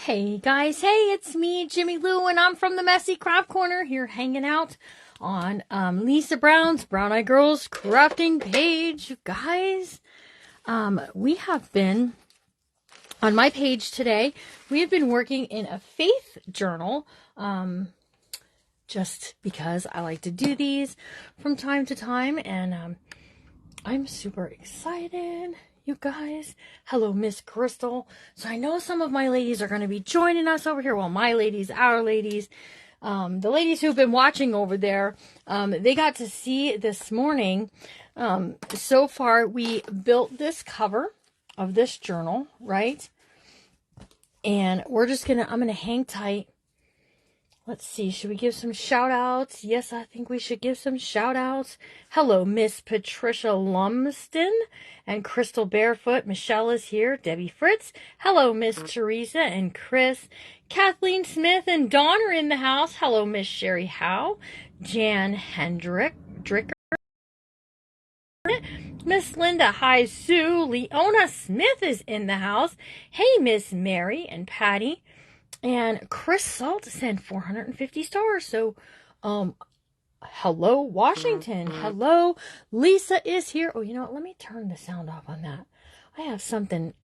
Hey guys, hey, it's me, Jimmy Lou, and I'm from the Messy Craft Corner here hanging out on Lisa Brown's Brown Eye Girls crafting page. You guys, we have been, on my page today, we have been working in a faith journal, just because I like to do these from time to time, and I'm super excited. You guys, hello, Miss Crystal. So I know some of my ladies are going to be joining us over here. Well, my ladies, our ladies, the ladies who've been watching over there, they got to see this morning. So far, we built this cover of this journal, right? And I'm going to hang tight. Let's see, should we give some shout outs? Yes, I think we should give some shout outs. Hello, Miss Patricia Lumsden and Crystal Barefoot. Michelle is here. Debbie Fritz. Hello, Miss Teresa and Chris. Kathleen Smith and Dawn are in the house. Hello, Miss Sherry Howe. Jan Dricker. Miss Linda. Hi, Sue. Leona Smith is in the house. Hey, Miss Mary and Patty. And Chris Salt sent 450 stars. So, hello, Washington. Hello, Lisa is here. Oh, you know what? Let me turn the sound off on that. I have something.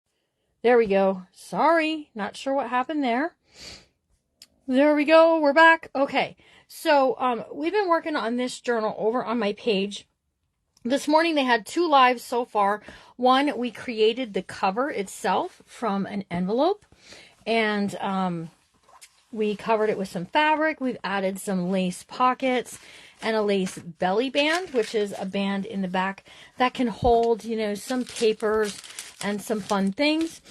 There we go. Sorry. Not sure what happened there. There we go. We're back. Okay. So, we've been working on this journal over on my page. This morning they had 2 lives so far. One, we created the cover itself from an envelope. And we covered it with some fabric. We've added some lace pockets and a lace belly band, which is a band in the back that can hold, some papers and some fun things.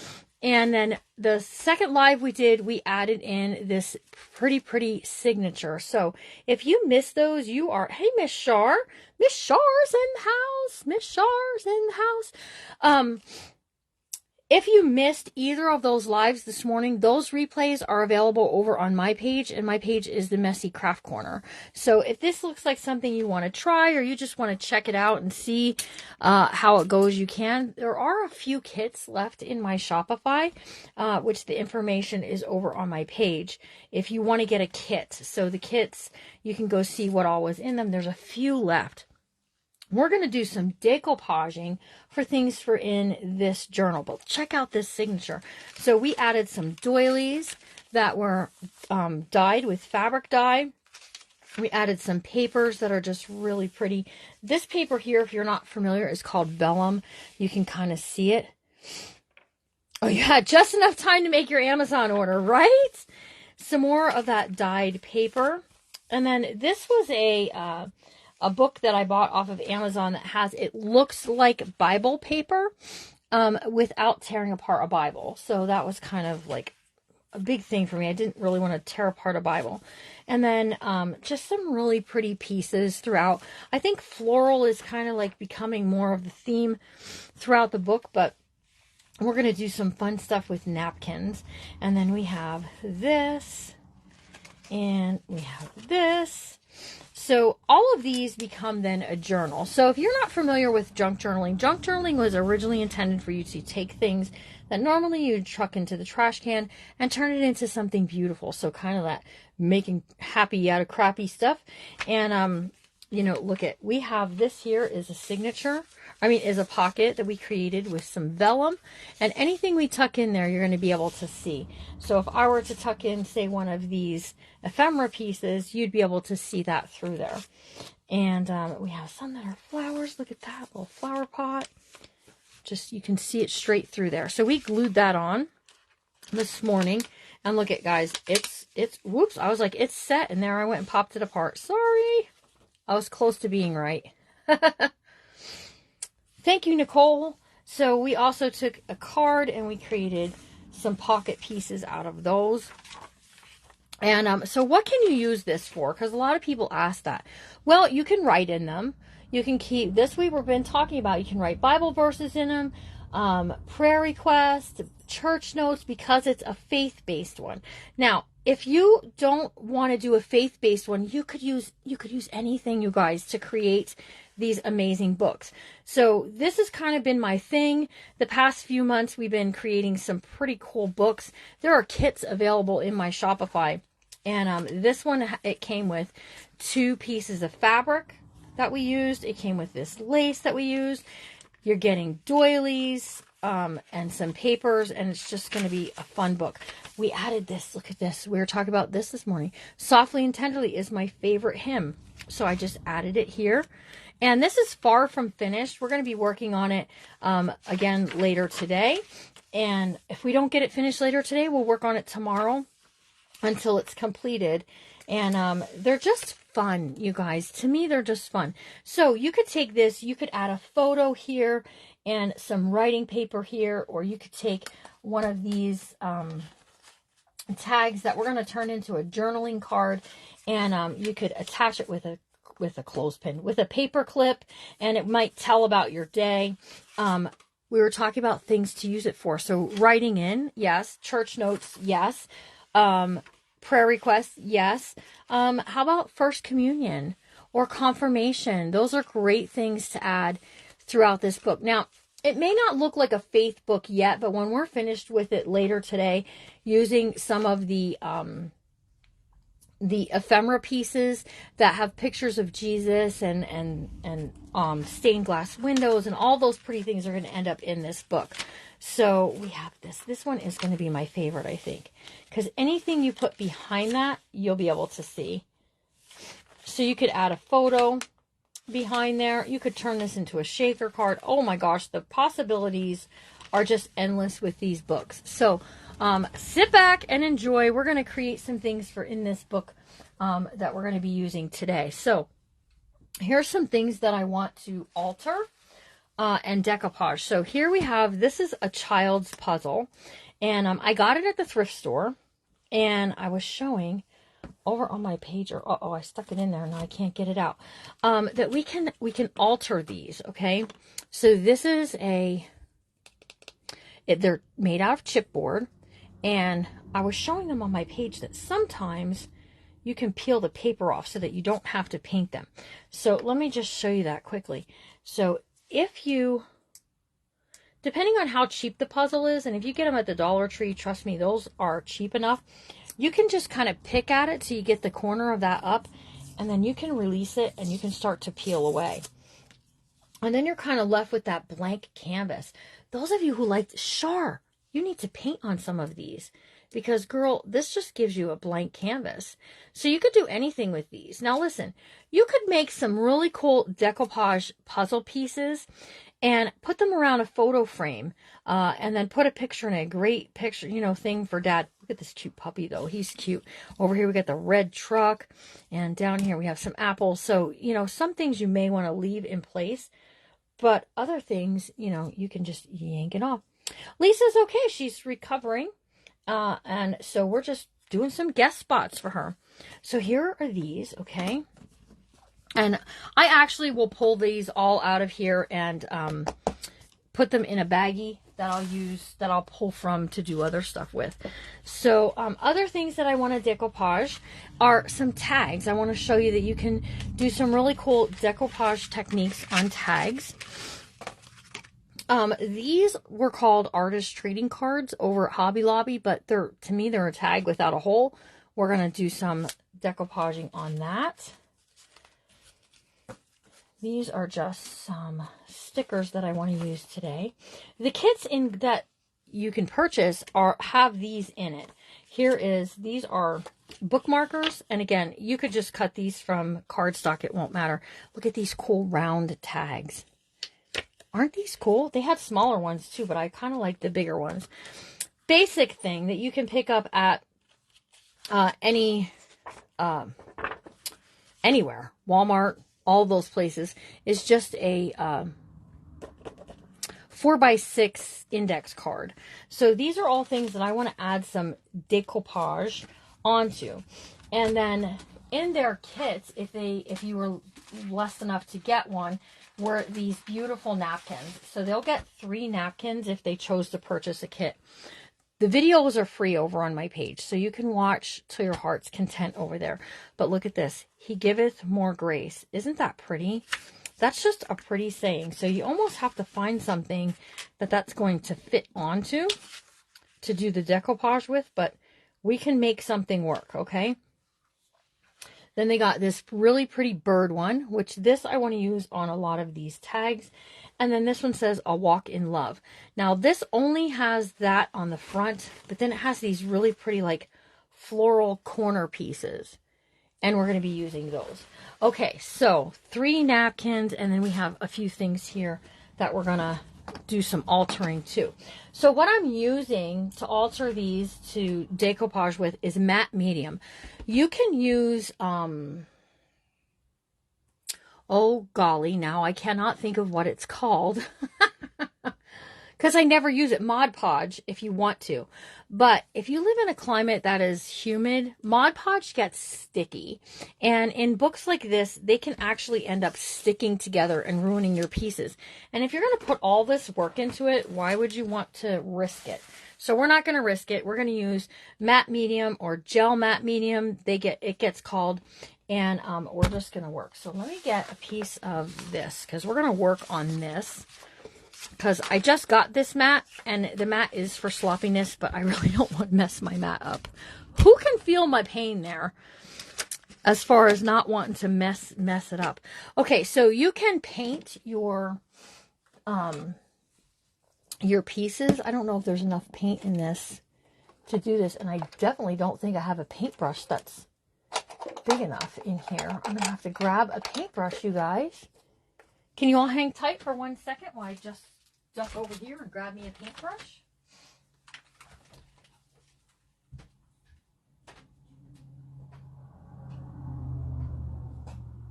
And then the second live we did, we added in this pretty signature. So if you missed those, you are, hey, Miss Shar. Miss Shar's in the house. Miss Shar's in the house. If you missed either of those lives this morning, those replays are available over on my page, and my page is the Messy Craft Corner. So if this looks like something you want to try, or you just want to check it out and see how it goes, you can. There are a few kits left in my Shopify, which the information is over on my page if you want to get a kit. So the kits, you can go see what all was in them. There's a few left. We're going to do some decoupaging for things for in this journal, but check out this signature. So we added some doilies that were dyed with fabric dye. We added some papers that are just really pretty. This paper here, if you're not familiar, is called vellum. You can kind of see it. Oh, you had just enough time to make your Amazon order, right? Some more of that dyed paper. And then this was a book that I bought off of Amazon that has, it looks like Bible paper without tearing apart a Bible. So that was kind of like a big thing for me. I didn't really want to tear apart a Bible. And then just some really pretty pieces throughout. I think floral is kind of like becoming more of the theme throughout the book, but we're going to do some fun stuff with napkins. And then we have this, and we have this. So all of these become then a journal. So if you're not familiar with junk journaling was originally intended for you to take things that normally you'd chuck into the trash can and turn it into something beautiful. So kind of that making happy out of crappy stuff. And, we have this here is a signature. Is a pocket that we created with some vellum, and anything we tuck in there, you're going to be able to see. So if I were to tuck in, say, one of these ephemera pieces, you'd be able to see that through there. And we have some that are flowers. Look at that little flower pot. Just, you can see it straight through there. So we glued that on this morning, and look at, guys, it's, whoops, I was like, it's set, and there I went and popped it apart. Sorry. I was close to being right. Thank you, Nicole. So we also took a card and we created some pocket pieces out of those. And so what can you use this for? Because a lot of people ask that. Well, you can write in them. You can keep, this we've been talking about, you can write Bible verses in them, prayer requests, church notes, because it's a faith-based one. Now, if you don't want to do a faith-based one, you could use anything, you guys, to create these amazing books. So this has kind of been my thing. The past few months, we've been creating some pretty cool books. There are kits available in my Shopify. And this one, it came with 2 pieces of fabric that we used. It came with this lace that we used. You're getting doilies and some papers, and it's just going to be a fun book. We added this. Look at this. We were talking about this morning. Softly and Tenderly is my favorite hymn. So I just added it here. And this is far from finished. We're going to be working on it again later today. And if we don't get it finished later today, we'll work on it tomorrow until it's completed. And they're just fun, you guys. To me, they're just fun. So you could take this, you could add a photo here and some writing paper here, or you could take one of these tags that we're going to turn into a journaling card, and you could attach it with a clothespin, with a paper clip, and it might tell about your day. We were talking about things to use it for. So writing in, yes. Church notes, yes. Prayer requests, yes. How about First Communion or confirmation? Those are great things to add throughout this book. Now, it may not look like a faith book yet, but when we're finished with it later today, using some of the ephemera pieces that have pictures of Jesus and stained glass windows and all those pretty things are going to end up in this book. So we have this. This one is going to be my favorite, I think, because anything you put behind that, you'll be able to see. So you could add a photo behind there. You could turn this into a shaker card. Oh my gosh, the possibilities are just endless with these books. So sit back and enjoy. We're going to create some things for in this book that we're going to be using today. So here's some things that I want to alter and decoupage. So here we have, this is a child's puzzle, and I got it at the thrift store, and I was showing over on my page, or uh-oh, I stuck it in there and now I can't get it out, that we can alter these, okay? So this is they're made out of chipboard, and I was showing them on my page that sometimes you can peel the paper off so that you don't have to paint them. So let me just show you that quickly. So if you, depending on how cheap the puzzle is, and if you get them at the Dollar Tree, trust me, those are cheap enough. You can just kind of pick at it till you get the corner of that up, and then you can release it and you can start to peel away. And then you're kind of left with that blank canvas. Those of you who like, sure, you need to paint on some of these, because girl, this just gives you a blank canvas. So you could do anything with these. Now listen, you could make some really cool decoupage puzzle pieces and put them around a photo frame, and then put a picture in a great picture, thing for dad. Look at this cute puppy though. He's cute. Over here we got the red truck, and down here we have some apples. So, some things you may want to leave in place, but other things, you can just yank it off. Lisa's okay. She's recovering. And so we're just doing some guest spots for her. So here are these, okay? And I actually will pull these all out of here and put them in a baggie that I'll pull from to do other stuff with. So other things that I want to decoupage are some tags. I want to show you that you can do some really cool decoupage techniques on tags. These were called artist trading cards over at Hobby Lobby, but to me, they're a tag without a hole. We're going to do some decoupaging on that. These are just some stickers that I want to use today. The kits that you can purchase have these in it. These are bookmarkers, and again, you could just cut these from cardstock. It won't matter. Look at these cool round tags. Aren't these cool? They had smaller ones too, but I kind of like the bigger ones. Basic thing that you can pick up at anywhere, Walmart, all those places, is just a 4x6 index card. So these are all things that I want to add some decoupage onto. And then in their kits, if you were blessed enough to get one, were these beautiful napkins. So they'll get 3 napkins if they chose to purchase a kit. The videos are free over on my page, so you can watch till your heart's content over there. But look at this. He giveth more grace. Isn't that pretty? That's just a pretty saying. So you almost have to find something that's going to fit onto to do the decoupage with, but we can make something work, okay? Then they got this really pretty bird one, which this I want to use on a lot of these tags. And then this one says, "A Walk in Love." Now, this only has that on the front, but then it has these really pretty, like, floral corner pieces. And we're going to be using those. Okay, so 3 napkins, and then we have a few things here that we're going to do some altering too. So what I'm using to alter these to decoupage with is matte medium. You can use, oh golly, now I cannot think of what it's called. Because I never use it. Mod Podge, if you want to. But if you live in a climate that is humid, Mod Podge gets sticky. And in books like this, they can actually end up sticking together and ruining your pieces. And if you're going to put all this work into it, why would you want to risk it? So we're not going to risk it. We're going to use matte medium or gel matte medium. It gets called. And we're just going to work. So let me get a piece of this because we're going to work on this. Because I just got this mat, and the mat is for sloppiness, but I really don't want to mess my mat up. Who can feel my pain there as far as not wanting to mess it up? Okay, so you can paint your pieces. I don't know if there's enough paint in this to do this, and I definitely don't think I have a paintbrush that's big enough in here. I'm going to have to grab a paintbrush, you guys. Can you all hang tight for 1 second while I just duck over here and grab me a paintbrush?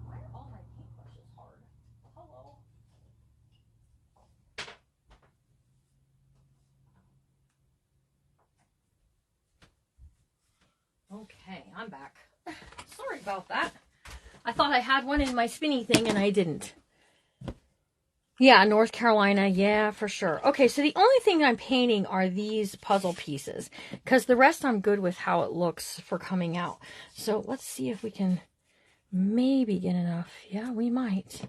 Why are all my paintbrushes hard? Hello? Okay, I'm back. Sorry about that. I thought I had one in my spinny thing and I didn't. Yeah, North Carolina. Yeah, for sure. Okay, so the only thing I'm painting are these puzzle pieces. Because the rest I'm good with how it looks for coming out. So let's see if we can maybe get enough. Yeah, we might.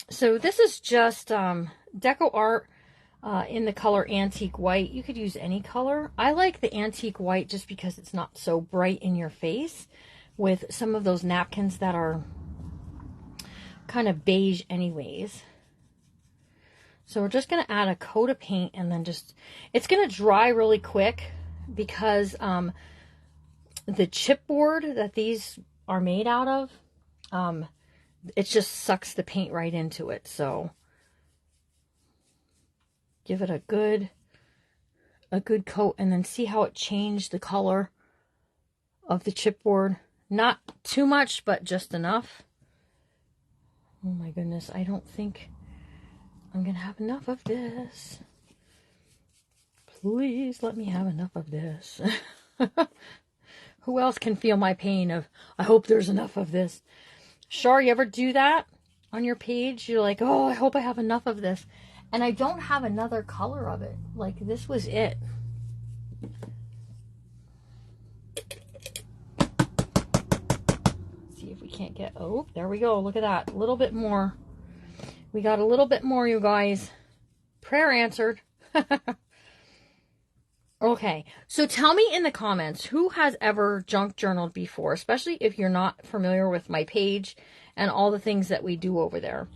So this is just Deco Art in the color Antique White. You could use any color. I like the Antique White just because it's not so bright in your face with some of those napkins that are kind of beige anyways. So we're just going to add a coat of paint and then it's going to dry really quick because the chipboard that these are made out of, it just sucks the paint right into it. So give it a good coat and then see how it changed the color of the chipboard. Not too much, but just enough. Oh my goodness, I don't think I'm going to have enough of this. Please let me have enough of this. Who else can feel my pain of, I hope there's enough of this? Char, you ever do that on your page? You're like, oh, I hope I have enough of this. And I don't have another color of it. Like, this was it. Can't get, oh, there we go. Look at that. A little bit more. We got a little bit more, you guys. Prayer answered. Okay, so tell me in the comments who has ever junk journaled before, especially if you're not familiar with my page and all the things that we do over there.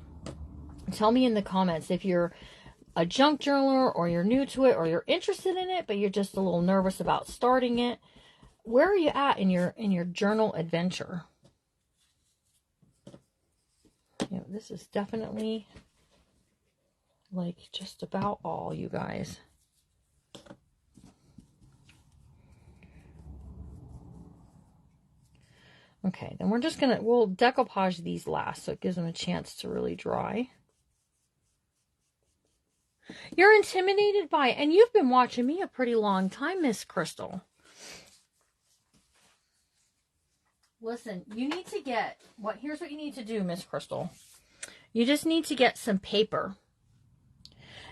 Tell me in the comments if you're a junk journaler or you're new to it or you're interested in it, but you're just a little nervous about starting it. Where are you at in your journal adventure? You know, this is definitely like just about all, you guys. Okay, then we're just we'll decoupage these last so it gives them a chance to really dry. You're intimidated by it, and you've been watching me a pretty long time, Miss Crystal. Listen, you need to get, here's what you need to do, Miss Crystal. You just need to get some paper.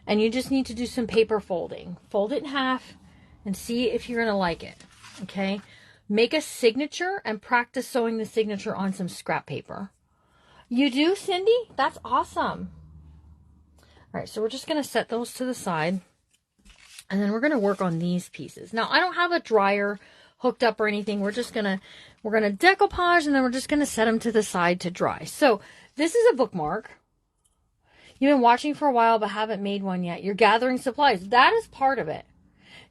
And you just need to do some paper folding. Fold it in half and see if you're going to like it. Okay? Make a signature and practice sewing the signature on some scrap paper. You do, Cindy? That's awesome. All right, so we're just going to set those to the side. And then we're going to work on these pieces. Now, I don't have a dryer hooked up or anything. We're going to decoupage, and then we're just going to set them to the side to dry. So this is a bookmark. You've been watching for a while but haven't made one yet. You're gathering supplies. That is part of it.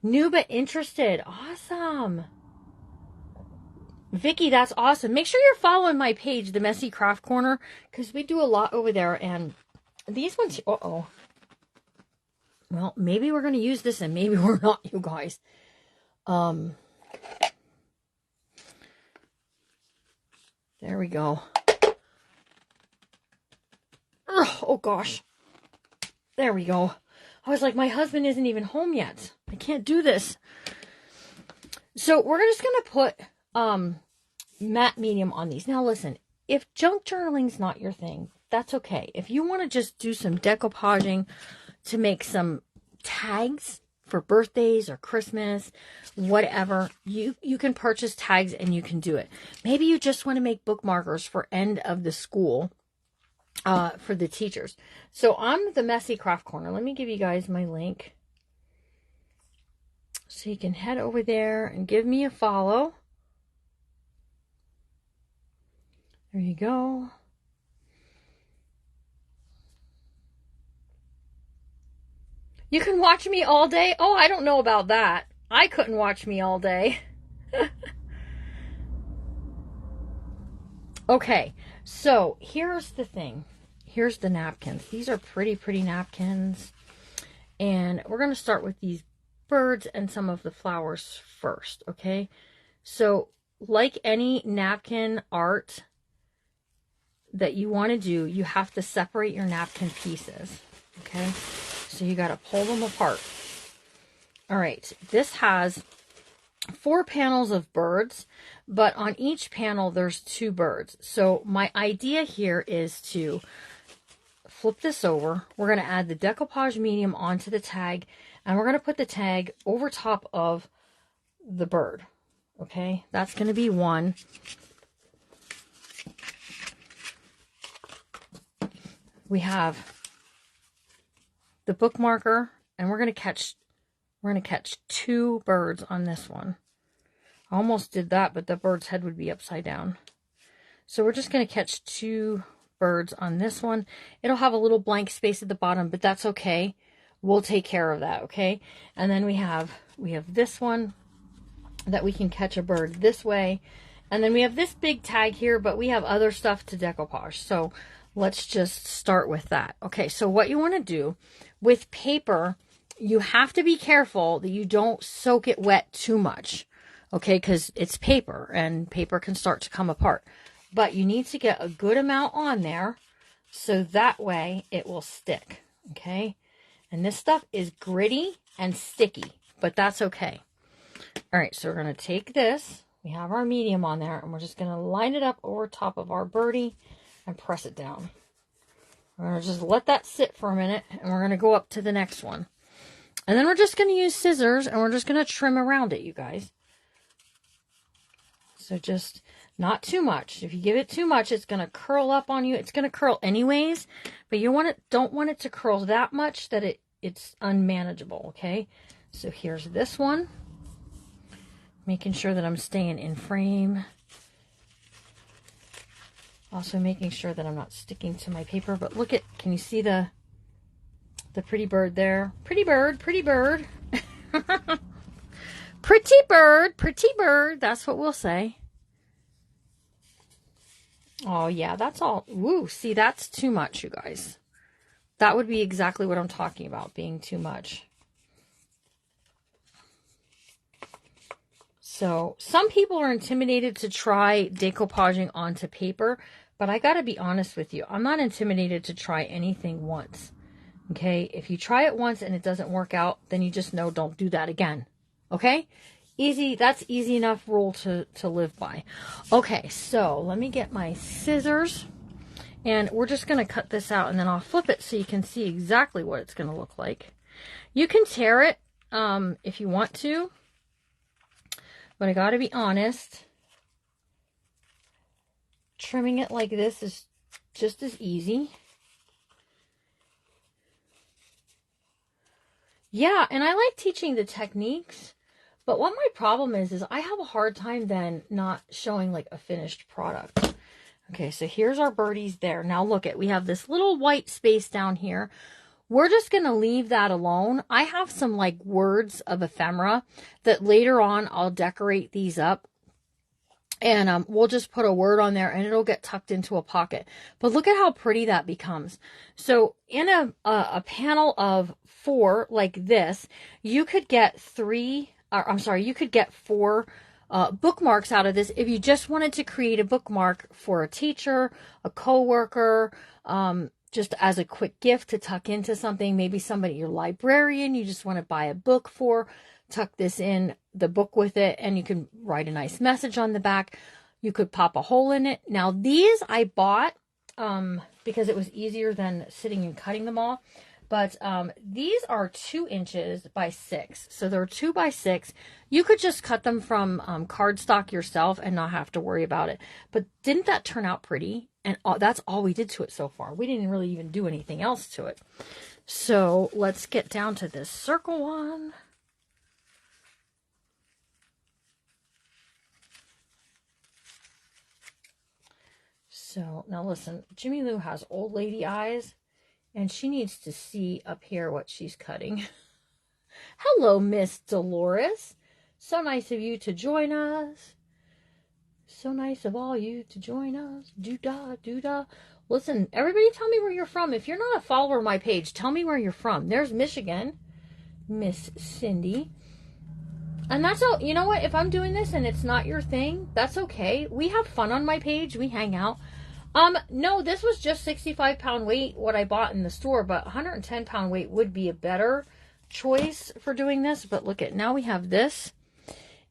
New but interested. Awesome. Vicky, that's awesome. Make sure you're following my page, The Messy Craft Corner, because we do a lot over there. And these ones, uh-oh. Well, maybe we're going to use this and maybe we're not, you guys. There we go. Oh, gosh. There we go. I was like, my husband isn't even home yet. I can't do this. So we're just going to put matte medium on these. Now, listen, if junk journaling's not your thing, that's okay. If you want to just do some decoupaging to make some tags for birthdays or Christmas, whatever, you can purchase tags and you can do it. Maybe you just want to make bookmarkers for end of the school for the teachers. So I'm the Messy Craft Corner. Let me give you guys my link so you can head over there and give me a follow. There you go. You can watch me all day? Oh, I don't know about that. I couldn't watch me all day. Okay, so here's the thing. Here's the napkins. These are pretty napkins. And we're going to start with these birds and some of the flowers first, okay? So, like any napkin art that you want to do, you have to separate your napkin pieces, okay? So you got to pull them apart. All right, this has 4 panels of birds, but on each panel there's 2 birds. So my idea here is to flip this over. We're going to add the decoupage medium onto the tag, and we're going to put the tag over top of the bird. Okay, that's going to be one. We have the bookmarker, and we're going to catch 2 birds on this one. I almost did that, but the bird's head would be upside down. So we're just going to catch 2 birds on this one. It'll have a little blank space at the bottom, but that's okay. We'll take care of that, okay? And then we have this one that we can catch a bird this way. And then we have this big tag here, but we have other stuff to decoupage. So let's just start with that. Okay, so what you want to do with paper, you have to be careful that you don't soak it wet too much. Okay, because it's paper and paper can start to come apart. But you need to get a good amount on there so that way it will stick. Okay, and this stuff is gritty and sticky, but that's okay. All right, so we're going to take this. We have our medium on there, and we're just going to line it up over top of our birdie and press it down. We're going to just let that sit for a minute, and we're going to go up to the next one. And then we're just going to use scissors, and we're just going to trim around it, you guys. So just not too much. If you give it too much, it's going to curl up on you. It's going to curl anyways, but you don't want it to curl that much that it's unmanageable, okay? So here's this one. Making sure that I'm staying in frame. Also making sure that I'm not sticking to my paper. But look at, can you see the pretty bird there? Pretty bird, pretty bird. Pretty bird, pretty bird. That's what we'll say. Oh, yeah, that's all. Woo, see, that's too much, you guys. That would be exactly what I'm talking about, being too much. So, some people are intimidated to try decoupaging onto paper, but I got to be honest with you. I'm not intimidated to try anything once. Okay? If you try it once and it doesn't work out, then you just know don't do that again. Okay? Easy. That's easy enough rule to live by. Okay, so let me get my scissors. And we're just going to cut this out, and then I'll flip it so you can see exactly what it's going to look like. You can tear it if you want to. But I got to be honest. Trimming it like this is just as easy. Yeah, and I like teaching the techniques, but what my problem is I have a hard time then not showing like a finished product. Okay, so here's our birdies there. Now look at, we have this little white space down here. We're just going to leave that alone. I have some like words of ephemera that later on I'll decorate these up. And we'll just put a word on there and it'll get tucked into a pocket. But look at how pretty that becomes. So in a panel of 4 like this, you could get 4 bookmarks out of this if you just wanted to create a bookmark for a teacher, a coworker, just as a quick gift to tuck into something. Maybe somebody, your librarian, you just want to buy a book for. Tuck this in the book with it, and you can write a nice message on the back. You could pop a hole in it. Now these I bought because it was easier than sitting and cutting them all. But these are 2 inches by 6. So they're 2 by 6. You could just cut them from cardstock yourself and not have to worry about it. But didn't that turn out pretty? And that's all we did to it so far. We didn't really even do anything else to it. So let's get down to this circle one. So now listen, Jimmy Lou has old lady eyes and she needs to see up here what she's cutting. Hello, Miss Dolores. So nice of you to join us. So nice of all you to join us. Doo-dah, doo-dah. Listen, everybody tell me where you're from. If you're not a follower of my page, tell me where you're from. There's Michigan, Miss Cindy. And that's all. You know what? If I'm doing this and it's not your thing, that's okay. We have fun on my page. We hang out. No, this was just 65-pound weight, what I bought in the store, but 110-pound weight would be a better choice for doing this. But look at, now we have this.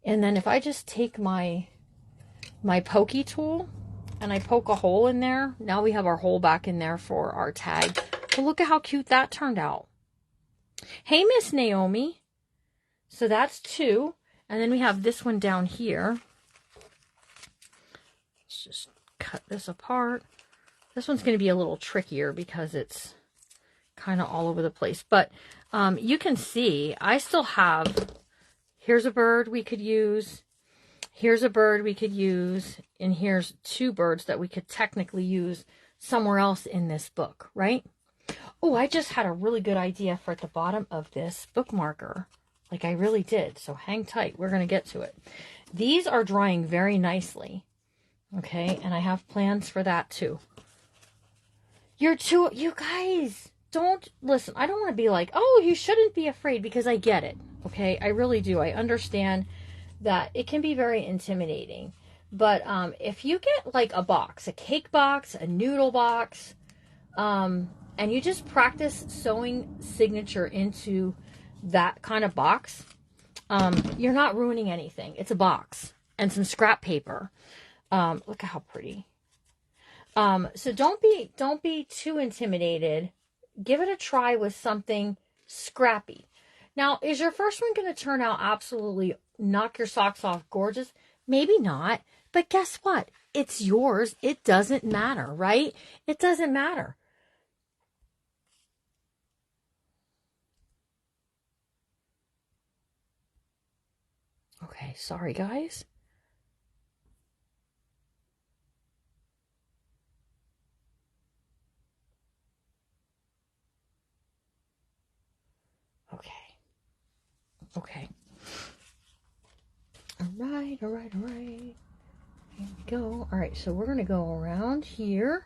And then if I just take my pokey tool and I poke a hole in there, now we have our hole back in there for our tag. So look at how cute that turned out. Hey, Miss Naomi. So that's 2. And then we have this one down here. Let's just cut this apart. This one's going to be a little trickier because it's kind of all over the place. But you can see I still have, here's a bird we could use. Here's a bird we could use. And here's 2 birds that we could technically use somewhere else in this book, right? Oh, I just had a really good idea for at the bottom of this bookmarker. Like I really did. So hang tight. We're going to get to it. These are drying very nicely. Okay. And I have plans for that too. You guys, don't listen. I don't want to be like, oh, you shouldn't be afraid, because I get it. Okay. I really do. I understand that it can be very intimidating. But if you get like a box, a cake box, a noodle box, and you just practice sewing signature into that kind of box, you're not ruining anything. It's a box and some scrap paper. Look at how pretty. So don't be too intimidated. Give it a try with something scrappy. Now, is your first one going to turn out absolutely knock your socks off gorgeous? Maybe not, but guess what? It's yours. It doesn't matter, right? It doesn't matter. Okay, sorry guys. Okay. All right. Here we go. All right, so we're going to go around here.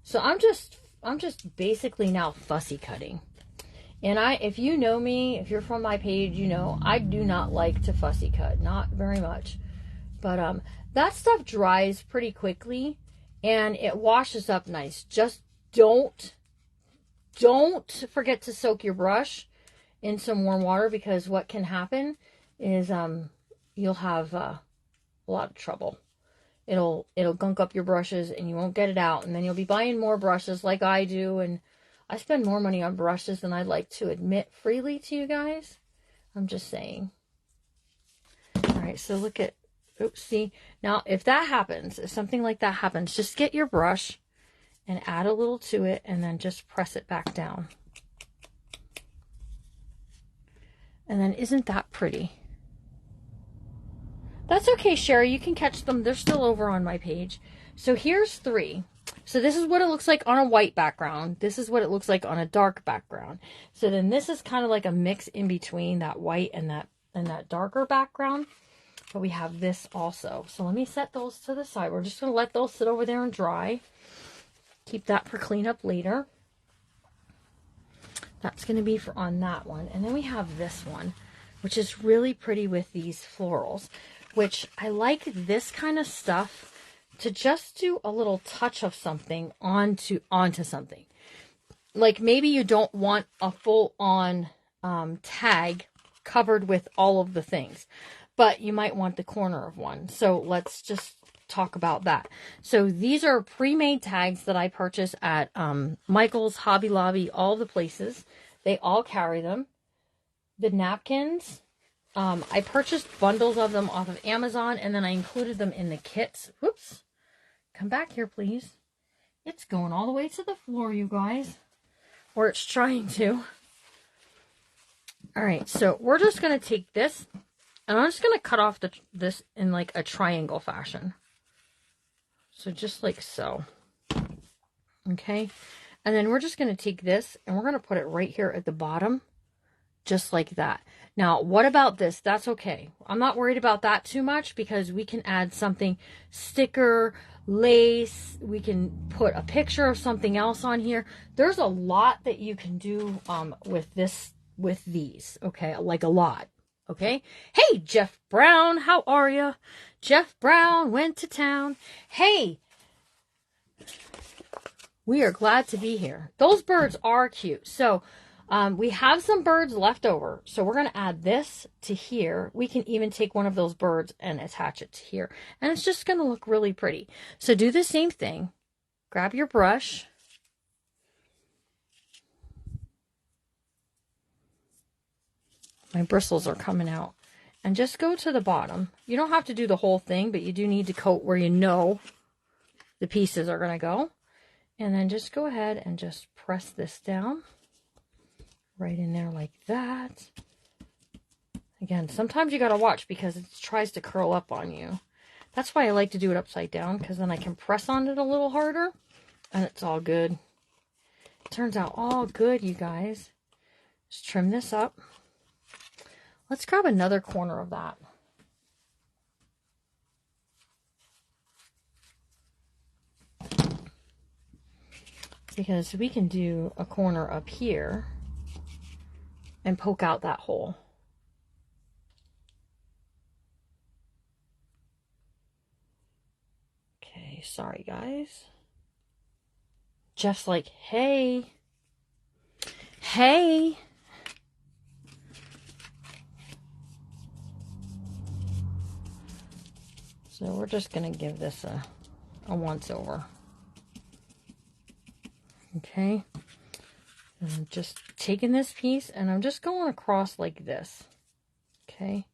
So I'm just basically now fussy cutting. And if you know me, if you're from my page, you know, I do not like to fussy cut, not very much. But that stuff dries pretty quickly and it washes up nice. Just don't forget to soak your brush in some warm water, because what can happen is you'll have a lot of trouble. It'll gunk up your brushes and you won't get it out, and then you'll be buying more brushes like I do, and I spend more money on brushes than I'd like to admit freely to you guys. I'm just saying. All right, so look at, oops, see, now if that happens, if something like that happens, just get your brush and add a little to it and then just press it back down. And then isn't that pretty? That's okay, Sherry. You can catch them. They're still over on my page. So here's 3. So this is what it looks like on a white background. This is what it looks like on a dark background. So then this is kind of like a mix in between that white and that darker background. But we have this also. So let me set those to the side. We're just going to let those sit over there and dry. Keep that for cleanup later. That's going to be for on that one. And then we have this one, which is really pretty with these florals, which I like this kind of stuff to just do a little touch of something onto something. Like maybe you don't want a full-on tag covered with all of the things, but you might want the corner of one. So let's just talk about that. So these are pre-made tags that I purchased at Michael's, Hobby Lobby, all the places. They all carry them. The napkins, I purchased bundles of them off of Amazon, and then I included them in the kits. Whoops. Come back here, please. It's going all the way to the floor, you guys. Or it's trying to. All right, so we're just going to take this, and I'm just going to cut off this in like a triangle fashion. So just like so. Okay. And then we're just going to take this, and we're going to put it right here at the bottom. Just like that. Now, what about this? That's okay. I'm not worried about that too much because we can add something, sticker, lace. We can put a picture of something else on here. There's a lot that you can do with these. Okay, like a lot. Okay. Hey, Jeff Brown, how are you? Jeff Brown went to town. Hey, we are glad to be here. Those birds are cute. So we have some birds left over. So we're going to add this to here. We can even take one of those birds and attach it to here. And it's just going to look really pretty. So do the same thing. Grab your brush. My bristles are coming out. And just go to the bottom. You don't have to do the whole thing, but you do need to coat where you know the pieces are going to go. And then just go ahead and just press this down. Right in there like that. Again, sometimes you got to watch because it tries to curl up on you. That's why I like to do it upside down, because then I can press on it a little harder and it's all good. It turns out all good, you guys. Just trim this up. Let's grab another corner of that. Because we can do a corner up here and poke out that hole. Okay, sorry guys. Jeff's like, hey. Hey. So we're just going to give this a once over. Okay. And I'm just taking this piece and I'm just going across like this. Okay.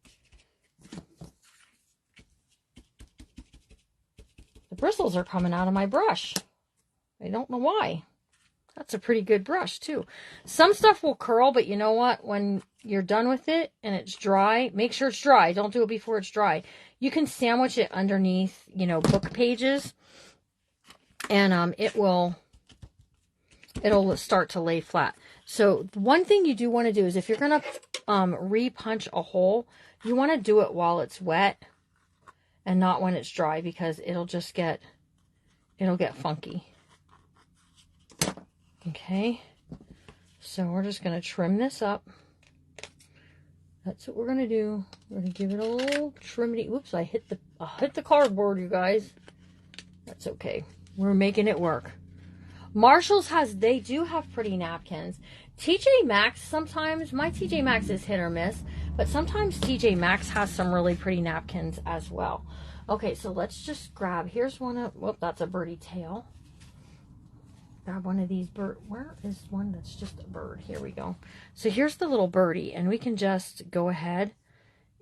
The bristles are coming out of my brush. I don't know why. That's a pretty good brush too. Some stuff will curl, but you know what? When you're done with it and it's dry, make sure it's dry. Don't do it before it's dry. You can sandwich it underneath, you know, book pages, and it'll start to lay flat. So one thing you do want to do is if you're going to re-punch a hole, you want to do it while it's wet and not when it's dry, because it'll get funky. Okay, so we're just going to trim this up. That's what we're going to do. We're going to give it a little trimity. Oops, I hit the cardboard, you guys. That's okay. We're making it work. Marshall's they do have pretty napkins. TJ Maxx sometimes, my TJ Maxx is hit or miss, but sometimes TJ Maxx has some really pretty napkins as well. Okay, so let's just grab, here's one of, whoop, that's a birdie tail. Grab one of these where is one that's just a bird? Here we go. So here's the little birdie, and we can just go ahead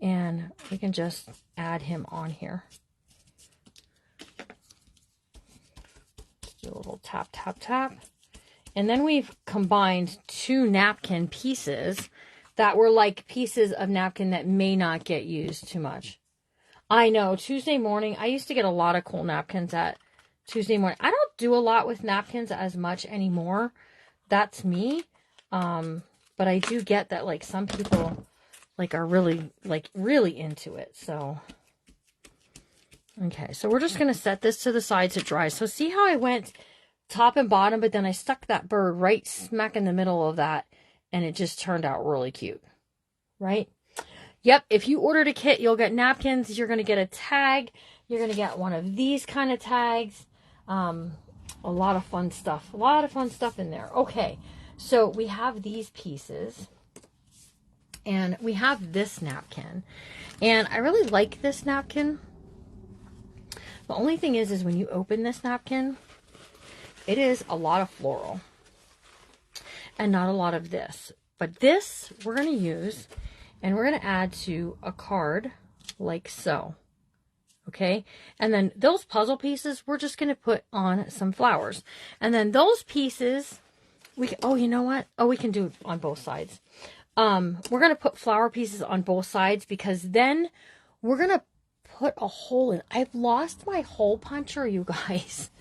and we can just add him on here. do a little tap, tap, tap. And then we've combined 2 napkin pieces that were like pieces of napkin that may not get used too much. I know, Tuesday morning, I used to get a lot of cool napkins at Tuesday morning. I don't do a lot with napkins as much anymore. That's me. But I do get that, like, some people, like, are really into it. So, okay. So we're just going to set this to the side to dry. So see how I went top and bottom, but then I stuck that bird right smack in the middle of that, and it just turned out really cute. Right? Yep, if you ordered a kit, you'll get napkins. You're going to get a tag. You're going to get one of these kind of tags. A lot of fun stuff. A lot of fun stuff in there. Okay, so we have these pieces. And we have this napkin. And I really like this napkin. The only thing is when you open this napkin, it is a lot of floral. And not a lot of this. But this, we're going to use... And we're going to add to a card like so. Okay. And then those puzzle pieces, we're just going to put on some flowers. And then those pieces, we can, oh, you know what? Oh, we can do it on both sides. We're going to put flower pieces on both sides because then we're going to put a hole in. I've lost my hole puncher, you guys.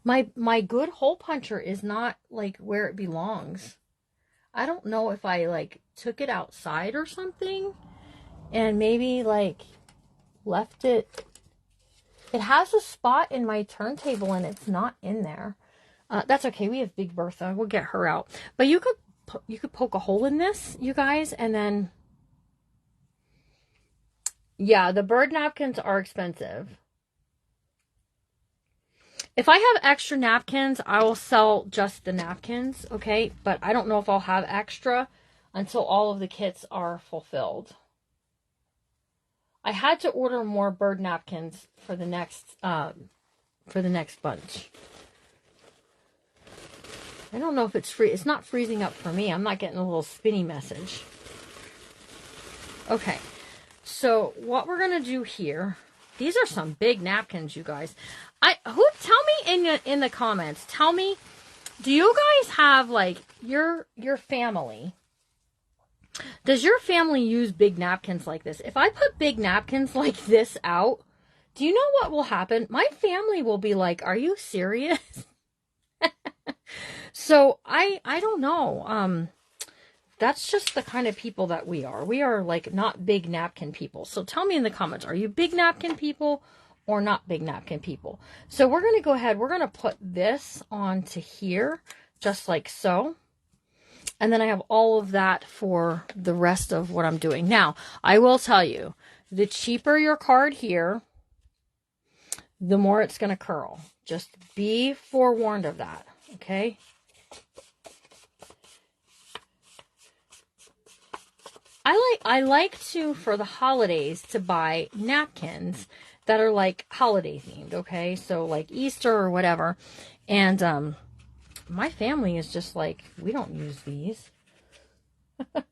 My good hole puncher is not like where it belongs. I don't know if I like took it outside or something and maybe like left it. It has a spot in my turntable and it's not in there. That's okay. We have Big Bertha. We'll get her out. But you could poke a hole in this, you guys, and then yeah, the bird napkins are expensive. If I have extra napkins, I will sell just the napkins, okay? But I don't know if I'll have extra until all of the kits are fulfilled. I had to order more bird napkins for the next bunch. I don't know if it's free. It's not freezing up for me. I'm not getting a little spinny message. Okay, so what we're gonna do here. These are some big napkins, you guys. Tell me in the comments. Tell me, do you guys have like your family? Does your family use big napkins like this? If I put big napkins like this out, do you know what will happen? My family will be like, "Are you serious?" So I don't know. That's just the kind of people that we are. We are like not big napkin people. So tell me in the comments, are you big napkin people or not big napkin people? So we're going to go ahead. We're going to put this onto here, just like so. And then I have all of that for the rest of what I'm doing. Now, I will tell you, the cheaper your card here, the more it's going to curl. Just be forewarned of that, okay? I like to, for the holidays, to buy napkins that are like holiday themed, okay? So like Easter or whatever. And my family is just like, we don't use these. All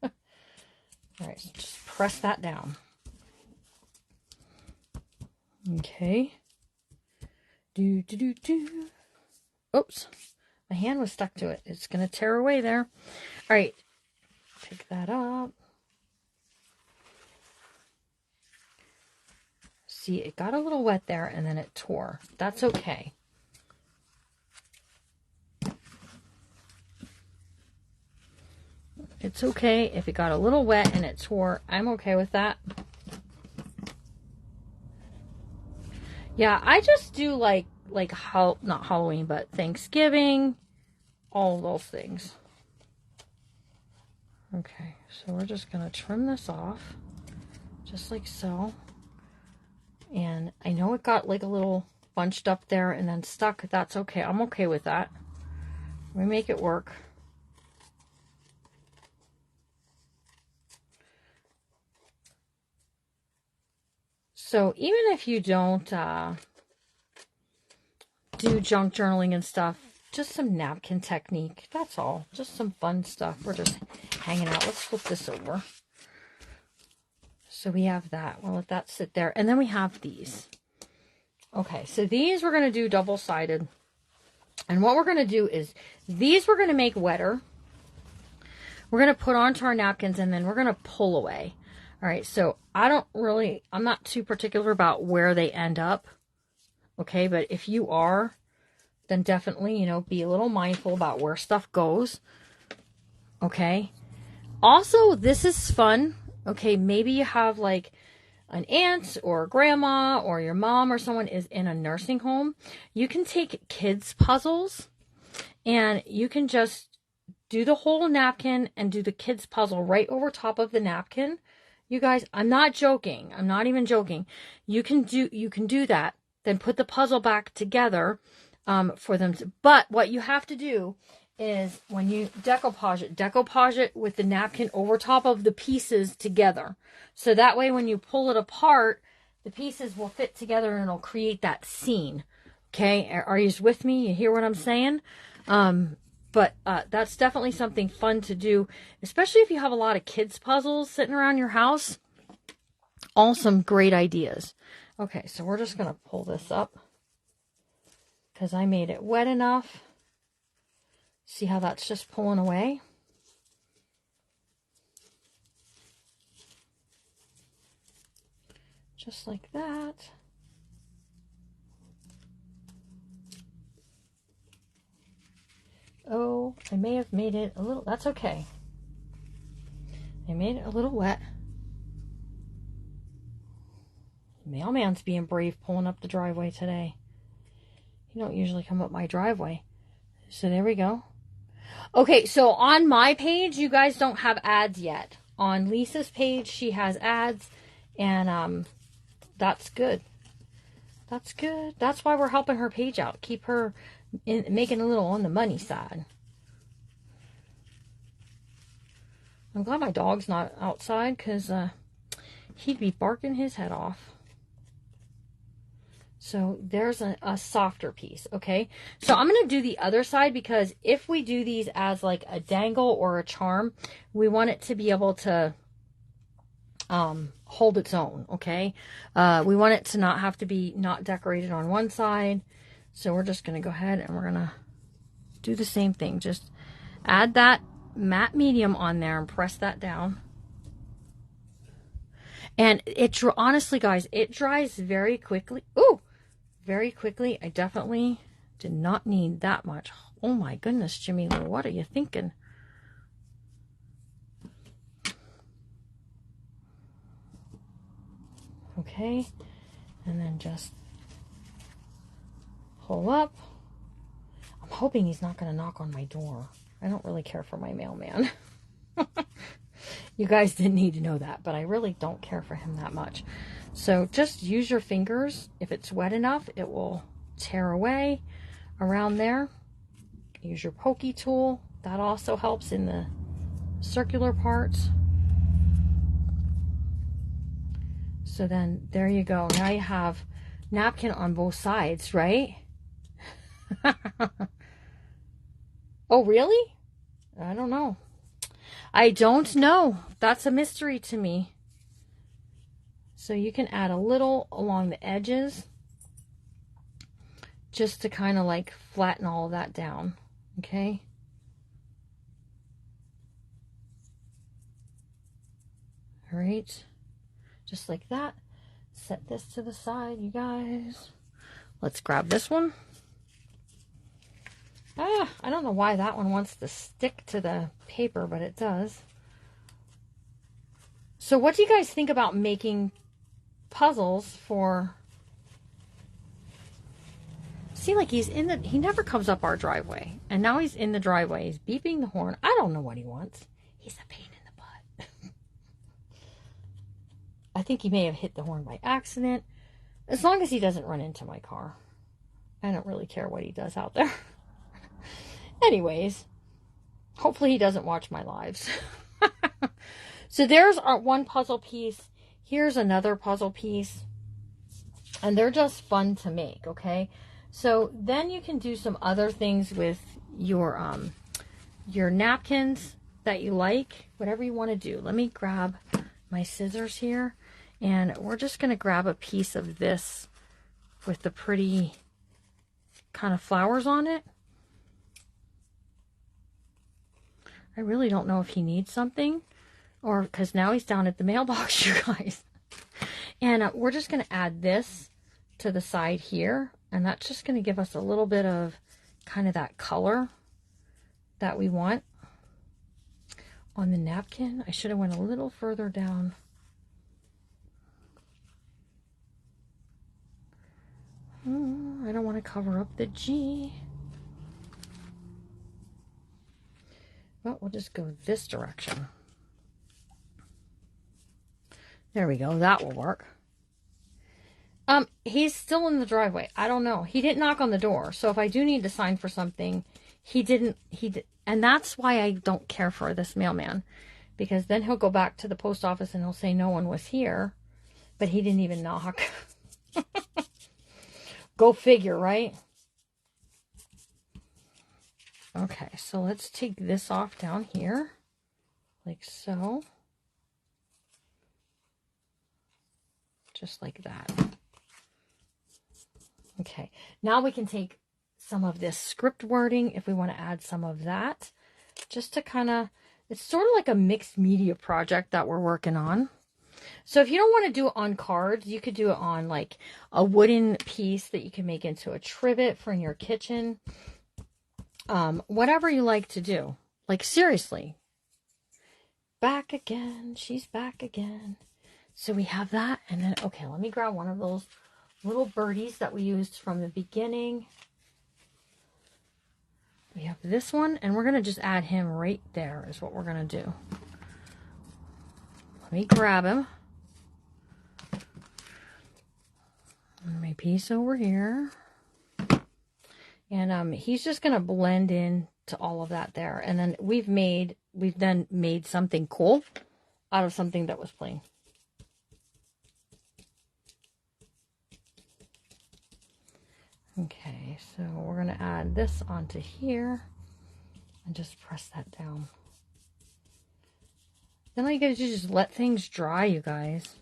right, so just press that down. Okay. Do. Oops. My hand was stuck to it. It's going to tear away there. All right. Pick that up. See, it got a little wet there and then it tore. That's okay. It's okay if it got a little wet and it tore. I'm okay with that. Yeah, I just do like not Halloween, but Thanksgiving, all those things. Okay, so we're just going to trim this off, just like so. And I know it got like a little bunched up there and then stuck. That's okay. I'm okay with that. We make it work. So even if you don't do junk journaling and stuff, just some napkin technique. That's all. Just some fun stuff. We're just hanging out. Let's flip this over. So we have that. We'll let that sit there. And then we have these. Okay, so these we're going to do double-sided. And what we're going to do is these we're going to make wetter. We're going to put onto our napkins and then we're going to pull away. All right, so I'm not too particular about where they end up. Okay, but if you are, then definitely, you know, be a little mindful about where stuff goes. Okay. Also, this is fun. Okay, maybe you have like an aunt or a grandma or your mom or someone is in a nursing home. You can take kids' puzzles and you can just do the whole napkin and do the kids' puzzle right over top of the napkin. You guys, I'm not joking. I'm not even joking. You can do that. Then put the puzzle back together for them. But what you have to do is when you decoupage it with the napkin over top of the pieces together. So that way when you pull it apart, the pieces will fit together and it'll create that scene. Okay, are you with me? You hear what I'm saying? But that's definitely something fun to do, especially if you have a lot of kids' puzzles sitting around your house. All some great ideas. Okay, so we're just going to pull this up because I made it wet enough. See how that's just pulling away? Just like that. Oh, I may have made it a little, that's okay. I made it a little wet. Mailman's being brave pulling up the driveway today. He don't usually come up my driveway. So there we go. Okay, so on my page, you guys don't have ads yet. On Lisa's page, she has ads, and that's good. That's good. That's why we're helping her page out. Keep her making a little on the money side. I'm glad my dog's not outside because he'd be barking his head off. So there's a softer piece, okay? So I'm going to do the other side because if we do these as like a dangle or a charm, we want it to be able to hold its own, okay? We want it to not have to be not decorated on one side. So we're just going to go ahead and we're going to do the same thing. Just add that matte medium on there and press that down. And honestly, guys, it dries very quickly. Ooh! Very quickly. I definitely did not need that much. Oh my goodness, Jimmy, what are you thinking? Okay, and then just pull up. I'm hoping he's not going to knock on my door. I don't really care for my mailman. You guys didn't need to know that, but I really don't care for him that much. So just use your fingers. If it's wet enough, it will tear away around there. Use your pokey tool. That also helps in the circular parts. So then there you go. Now you have napkin on both sides, right? Oh, really? I don't know. I don't know. That's a mystery to me. So you can add a little along the edges just to kind of like flatten all of that down. Okay. All right. Just like that. Set this to the side, you guys. Let's grab this one. I don't know why that one wants to stick to the paper, but it does. So what do you guys think about making puzzles for... See, like he never comes up our driveway. And now he's in the driveway. He's beeping the horn. I don't know what he wants. He's a pain in the butt. I think he may have hit the horn by accident. As long as he doesn't run into my car. I don't really care what he does out there. Anyways, hopefully he doesn't watch my lives. So there's our one puzzle piece. Here's another puzzle piece. And they're just fun to make, okay? So then you can do some other things with your napkins that you like, whatever you want to do. Let me grab my scissors here. And we're just going to grab a piece of this with the pretty kind of flowers on it. I really don't know if he needs something, or because now he's down at the mailbox, you guys. And we're just going to add this to the side here, and that's just going to give us a little bit of kind of that color that we want on the napkin. I should have went a little further down. I don't want to cover up the G. Well, we'll just go this direction. There we go. That will work. He's still in the driveway. I don't know. He didn't knock on the door. So if I do need to sign for something, he didn't. And that's why I don't care for this mailman. Because then he'll go back to the post office and he'll say no one was here. But he didn't even knock. Go figure, right? Okay, so let's take this off down here. Like so. Just like that. Okay, now we can take some of this script wording if we want to add some of that. Just to kind of, it's sort of like a mixed media project that we're working on. So if you don't want to do it on cards, you could do it on like a wooden piece that you can make into a trivet for in your kitchen. Whatever you like to do. Like seriously. Back again. She's back again. So we have that. And then, okay, let me grab one of those little birdies that we used from the beginning. We have this one, and we're going to just add him right there is what we're going to do. Let me grab him. And my piece over here. And he's just going to blend in to all of that there. And then we've then made something cool out of something that was plain. Okay, so we're going to add this onto here and just press that down. Then all you gotta do is just let things dry, you guys.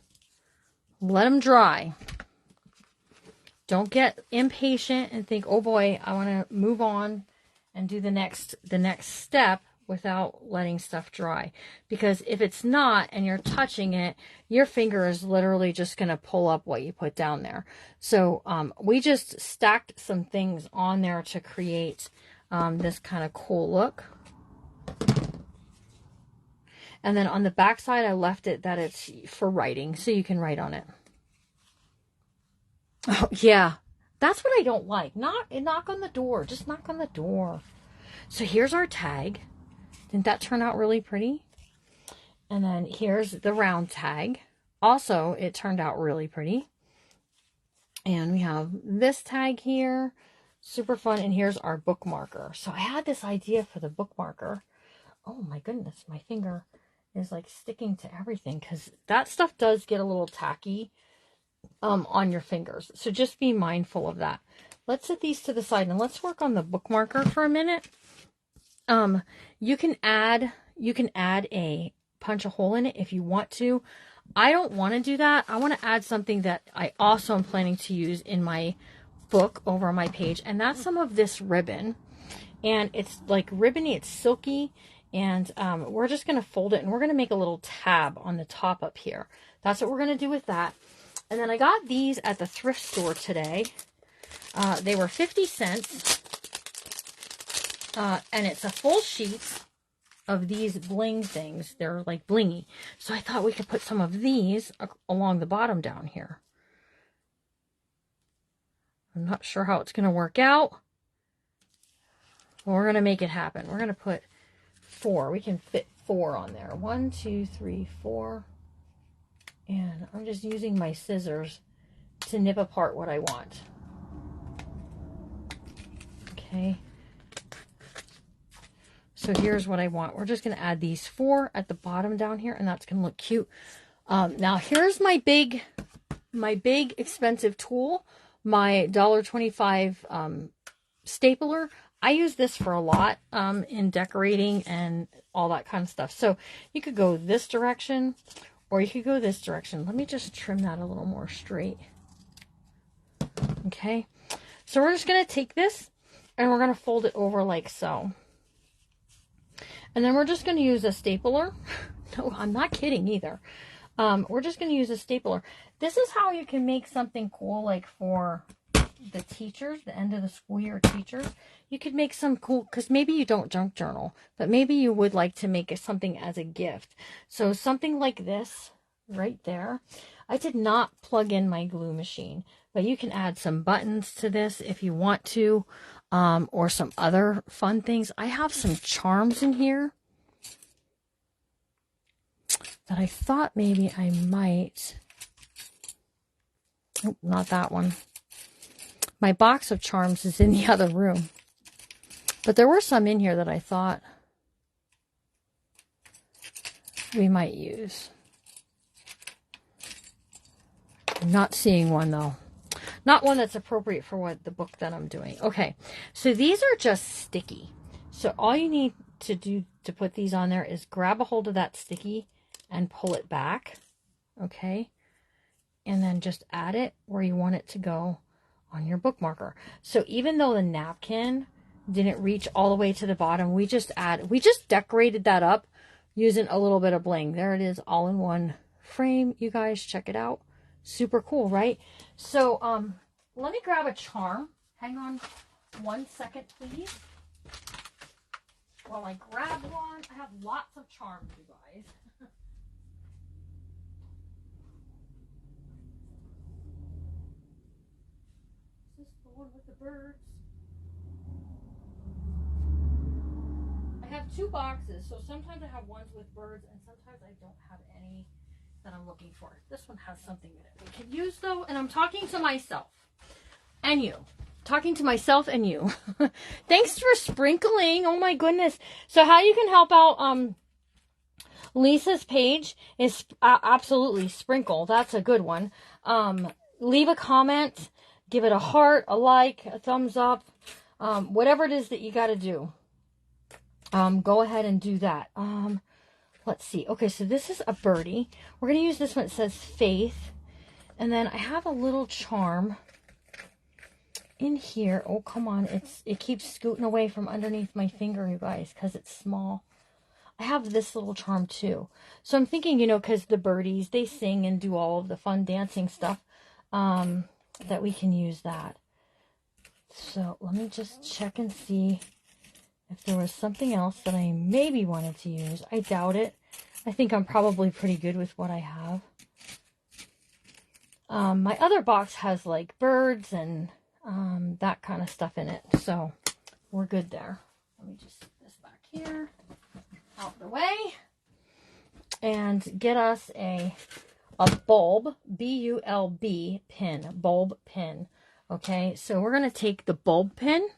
Let them dry. Don't get impatient and think, oh boy, I want to move on and do the next step without letting stuff dry. Because if it's not and you're touching it, your finger is literally just going to pull up what you put down there. So we just stacked some things on there to create this kind of cool look. And then on the back side, I left it that it's for writing, so you can write on it. Oh, yeah. That's what I don't like. Knock on the door. Just knock on the door. So here's our tag. Didn't that turn out really pretty? And then here's the round tag. Also, it turned out really pretty. And we have this tag here. Super fun. And here's our bookmarker. So I had this idea for the bookmarker. Oh my goodness, my finger is like sticking to everything because that stuff does get a little tacky on your fingers. So just be mindful of that. Let's set these to the side and let's work on the bookmarker for a minute. You can add a punch a hole in it if you want to. I don't want to do that. I want to add something that I also am planning to use in my book over on my page, and that's some of this ribbon. And it's like ribbony, it's silky, and we're just going to fold it, and we're going to make a little tab on the top up here. That's what we're going to do with that. And then I got these at the thrift store today. They were 50 cents. And it's a full sheet of these bling things. They're like blingy. So I thought we could put some of these along the bottom down here. I'm not sure how it's going to work out. But we're going to make it happen. We're going to put 4. We can fit 4 on there. 1, 2, 3, 4. And I'm just using my scissors to nip apart what I want. Okay. So here's what I want. We're just going to add these 4 at the bottom down here, and that's going to look cute. Now here's my big expensive tool, my $1.25 stapler. I use this for a lot in decorating and all that kind of stuff. So you could go this direction or you could go this direction. Let me just trim that a little more straight. Okay. So we're just going to take this and we're going to fold it over like so. And then we're just going to use a stapler. No, I'm not kidding either. We're just going to use a stapler. This is how you can make something cool, like for the teachers, the end of the school year teachers. You could make some cool, because maybe you don't junk journal, but maybe you would like to make something as a gift. So something like this right there. I did not plug in my glue machine, but you can add some buttons to this if you want to, or some other fun things. I have some charms in here that I thought maybe I might. Oh, not that one. My box of charms is in the other room. But there were some in here that I thought we might use. I'm not seeing one though. Not one that's appropriate for what the book that I'm doing. Okay, so these are just sticky. So all you need to do to put these on there is grab a hold of that sticky and pull it back. Okay, and then just add it where you want it to go on your bookmarker. So even though the napkin didn't reach all the way to the bottom, we just decorated that up using a little bit of bling. There it is, all in one frame. You guys check it out. Super cool, right? So let me grab a charm. Hang on 1 second, please, while I grab one. I have lots of charms, you guys. This is the one with the birds. I have 2 boxes, so sometimes I have ones with birds and sometimes I don't have any that I'm looking for. This one has something in it we can use though, and I'm talking to myself and you. Talking to myself and you. Thanks for sprinkling. Oh my goodness. So how you can help out Lisa's page is absolutely sprinkle. That's a good one. Leave a comment, give it a heart, a like, a thumbs up, whatever it is that you got to do. Go ahead and do that. Let's see. Okay, so this is a birdie. We're going to use this one. It says Faith. And then I have a little charm in here. Oh, come on. It keeps scooting away from underneath my finger, you guys, because it's small. I have this little charm too. So I'm thinking, you know, because the birdies, they sing and do all of the fun dancing stuff, that we can use that. So let me just check and see if there was something else that I maybe wanted to use. I doubt it. I think I'm probably pretty good with what I have. My other box has like birds and that kind of stuff in it. So we're good there. Let me just put this back here, out the way, and get us a bulb, B-U-L-B pin, bulb pin. Okay, so we're going to take the bulb pin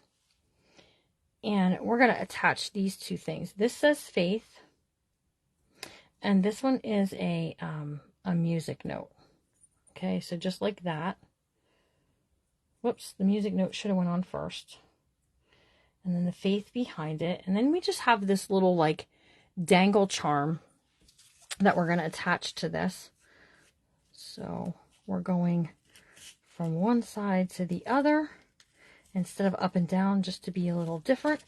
and we're going to attach these 2 things. This says Faith, and this one is a music note. Okay, so just like that. Whoops, the music note should have went on first. And then the Faith behind it. And then we just have this little like dangle charm that we're going to attach to this. So we're going from one side to the other instead of up and down, just to be a little different.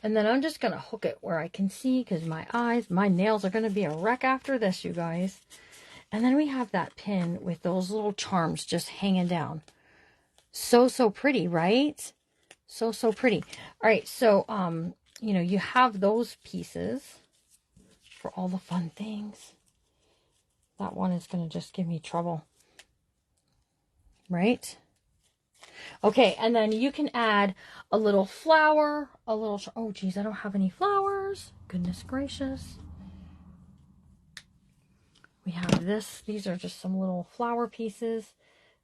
And then I'm just going to hook it where I can see, because my nails are going to be a wreck after this, you guys. And then we have that pin with those little charms just hanging down. So pretty, right? So pretty. All right, so, you know, you have those pieces for all the fun things. That one is going to just give me trouble. Right? Okay, and then you can add a little flower, a little, oh geez, I don't have any flowers. Goodness gracious. We have this. These are just some little flower pieces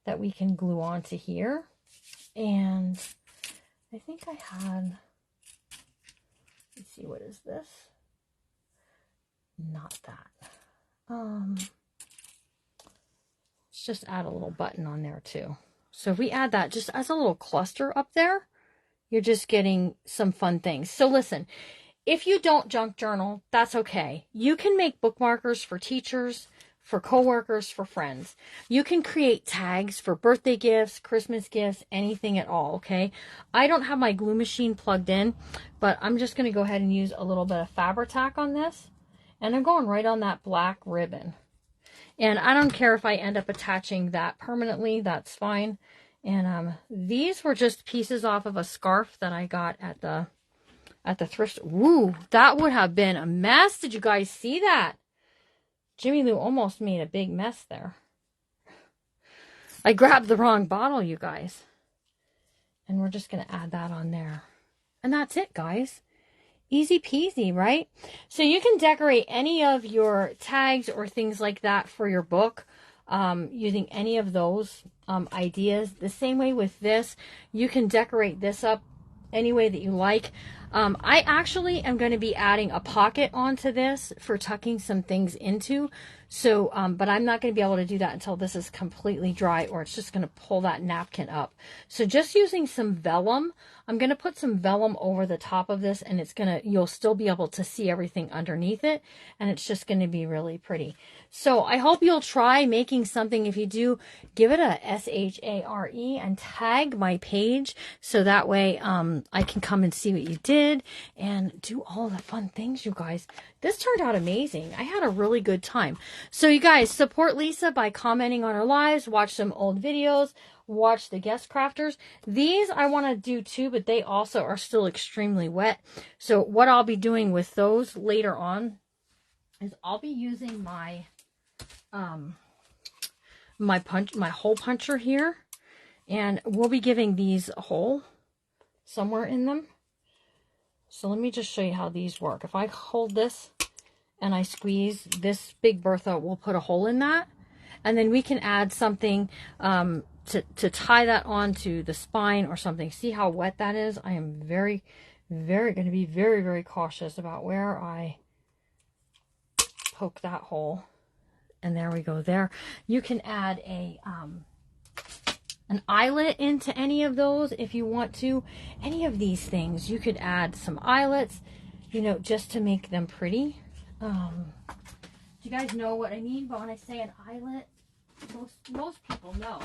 that we can glue onto here. And I think I had, let's see, what is this? Not that. Let's just add a little button on there too. So if we add that just as a little cluster up there, you're just getting some fun things. So listen, if you don't junk journal, that's okay. You can make bookmarkers for teachers, for coworkers, for friends. You can create tags for birthday gifts, Christmas gifts, anything at all, okay? I don't have my glue machine plugged in, but I'm just going to go ahead and use a little bit of Fabri-Tac on this. And I'm going right on that black ribbon. And I don't care if I end up attaching that permanently, that's fine. And these were just pieces off of a scarf that I got at the thrift. Woo, that would have been a mess. Did you guys see that? Jimmy Lou almost made a big mess there. I grabbed the wrong bottle, you guys. And we're just going to add that on there. And that's it, guys. Easy peasy, right? So you can decorate any of your tags or things like that for your book using any of those ideas. The same way with this, you can decorate this up any way that you like. I actually am going to be adding a pocket onto this for tucking some things into. So, but I'm not going to be able to do that until this is completely dry, or it's just going to pull that napkin up. So just using some vellum, I'm going to put some vellum over the top of this, and you'll still be able to see everything underneath it, and it's just going to be really pretty. So I hope you'll try making something. If you do, give it a SHARE and tag my page, so that way I can come and see what you did and do all the fun things, you guys. This turned out amazing. I had a really good time. So you guys, support Lisa by commenting on her lives, watch some old videos, watch the guest crafters. These I want to do too, but they also are still extremely wet. So what I'll be doing with those later on is I'll be using my my hole puncher here, and we'll be giving these a hole somewhere in them. So let me just show you how these work. If I hold this and I squeeze, this Big Bertha will put a hole in that, and then we can add something to tie that onto the spine or something. See how wet that is? I am going to be very, very cautious about where I poke that hole. And there we go there. You can add an eyelet into any of those if you want to. Any of these things, you could add some eyelets, you know, just to make them pretty. Do you guys know what I mean when I say an eyelet? Most people know,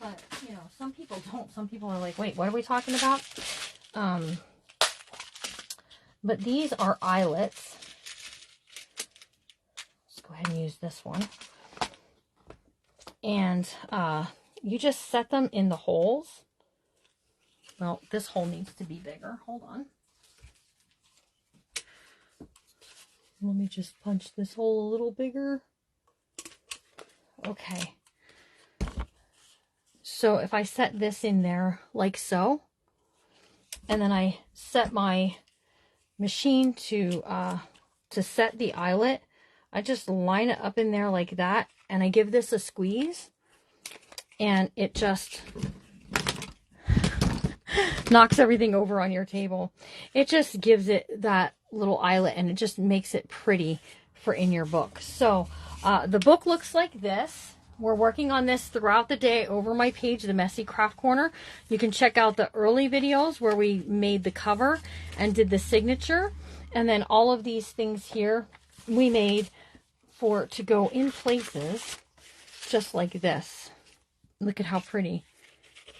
but you know, some people don't. Some people are like, wait, what are we talking about? But these are eyelets. Let's go ahead and use this one. And you just set them in the holes. Well, this hole needs to be bigger. Hold on. Let me just punch this hole a little bigger. Okay. So if I set this in there like so, and then I set my machine to set the eyelet, I just line it up in there like that, and I give this a squeeze, and it just knocks everything over on your table. It just gives it that little eyelet, and it just makes it pretty for in your book. So the book looks like this. We're working on this throughout the day over my page, The Messy Craft Corner. You can check out the early videos where we made the cover and did the signature. And then all of these things here we made to go in places just like this. Look at how pretty.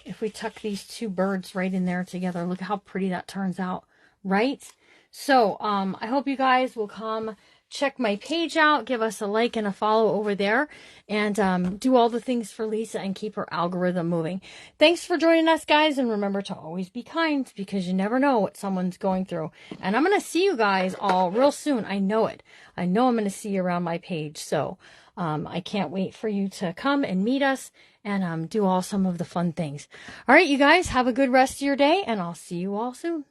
If we tuck these two birds right in there together, look how pretty that turns out, right? So I hope you guys will come check my page out, give us a like and a follow over there, and do all the things for Lisa and keep her algorithm moving. Thanks for joining us, guys, and remember to always be kind, because you never know what someone's going through. And I'm going to see you guys all real soon. I know it. I know I'm going to see you around my page, so I can't wait for you to come and meet us and do some of the fun things. All right, you guys, have a good rest of your day, and I'll see you all soon.